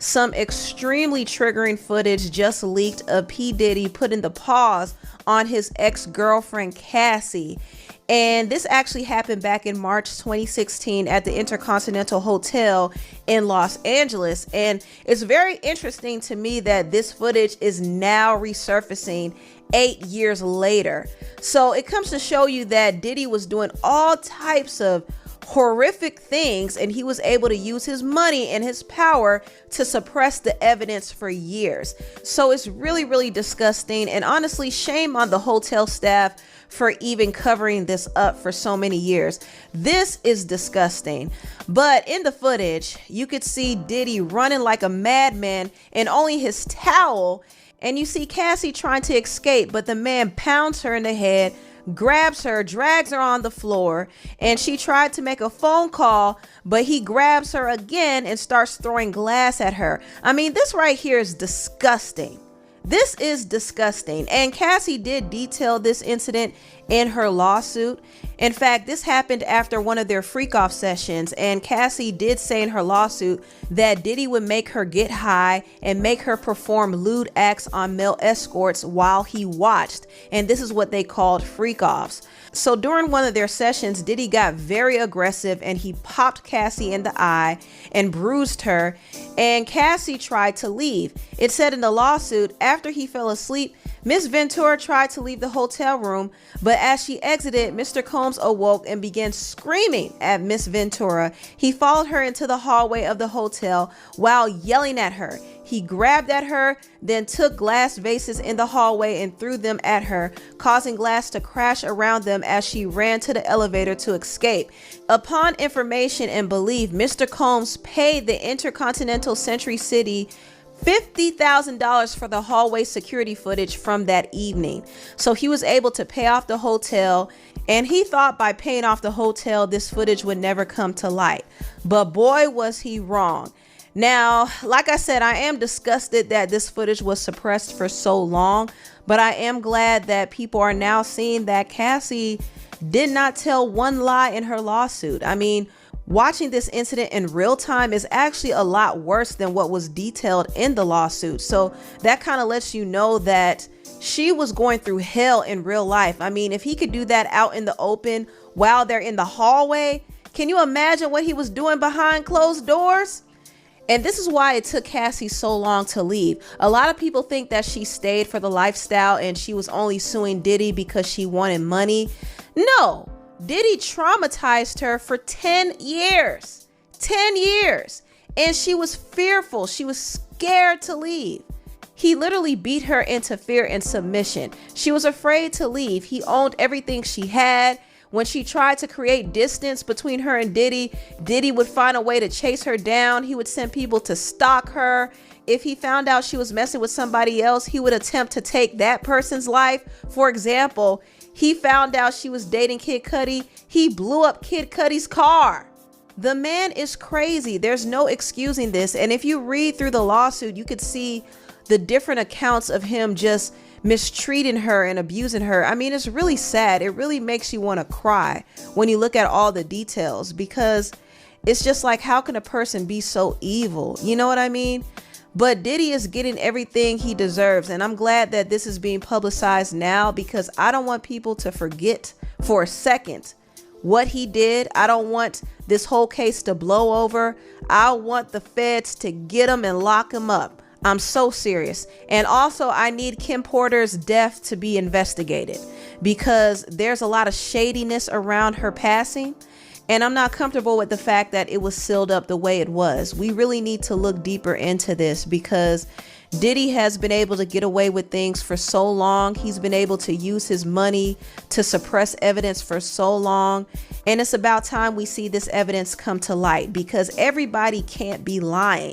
some extremely triggering footage just leaked of P. Diddy putting the pause on his ex-girlfriend Cassie. And this actually happened back in March 2016 at the Intercontinental Hotel in Los Angeles. And it's very interesting to me that this footage is now resurfacing 8 years later. So it comes to show you that Diddy was doing all types of horrific things, and he was able to use his money and his power to suppress the evidence for years. So it's really, really disgusting. And honestly, shame on the hotel staff for even covering this up for so many years. This is disgusting. But in the footage, you could see Diddy running like a madman in only his towel. And you see Cassie trying to escape, but the man pounds her in the head, grabs her, drags her on the floor, and she tried to make a phone call, but he grabs her again and starts throwing glass at her. I mean, this right here is disgusting. This is disgusting. And Cassie did detail this incident in her lawsuit. In fact, this happened after one of their freak off sessions, and Cassie did say in her lawsuit that Diddy would make her get high and make her perform lewd acts on male escorts while he watched. And this is what they called freak offs. So during one of their sessions, Diddy got very aggressive and he popped Cassie in the eye and bruised her, and Cassie tried to leave. It said in the lawsuit, after he fell asleep, Miss Ventura tried to leave the hotel room, but as she exited, Mr. Combs awoke and began screaming at Miss Ventura. He followed her into the hallway of the hotel while yelling at her. He grabbed at her, then took glass vases in the hallway and threw them at her, causing glass to crash around them as she ran to the elevator to escape. Upon information and belief, Mr. Combs paid the Intercontinental Century City $50,000 for the hallway security footage from that evening. So he was able to pay off the hotel, and he thought by paying off the hotel, this footage would never come to light. But boy, was he wrong. Now, like I said, I am disgusted that this footage was suppressed for so long, but I am glad that people are now seeing that Cassie did not tell one lie in her lawsuit. I mean, watching this incident in real time is actually a lot worse than what was detailed in the lawsuit. So that kind of lets you know that she was going through hell in real life. I mean, if he could do that out in the open while they're in the hallway, can you imagine what he was doing behind closed doors? And this is why it took Cassie so long to leave. A lot of people think that she stayed for the lifestyle and she was only suing Diddy because she wanted money. No, Diddy traumatized her for 10 years. 10 years. And she was fearful. She was scared to leave. He literally beat her into fear and submission. She was afraid to leave. He owned everything she had. When she tried to create distance between her and Diddy, Diddy would find a way to chase her down. He would send people to stalk her. If he found out she was messing with somebody else, he would attempt to take that person's life. For example, he found out she was dating Kid Cudi. He blew up Kid Cudi's car. The man is crazy. There's no excusing this. And if you read through the lawsuit, you could see the different accounts of him just mistreating her and abusing her. I mean, it's really sad. It really makes you want to cry when you look at all the details, because it's just like, how can a person be so evil? You know what I mean? But Diddy is getting everything he deserves. And I'm glad that this is being publicized now, because I don't want people to forget for a second what he did. I don't want this whole case to blow over. I want the feds to get him and lock him up. I'm so serious. And also, I need Kim Porter's death to be investigated, because there's a lot of shadiness around her passing. And I'm not comfortable with the fact that it was sealed up the way it was. We really need to look deeper into this, because Diddy has been able to get away with things for so long. He's been able to use his money to suppress evidence for so long. And it's about time we see this evidence come to light, because everybody can't be lying.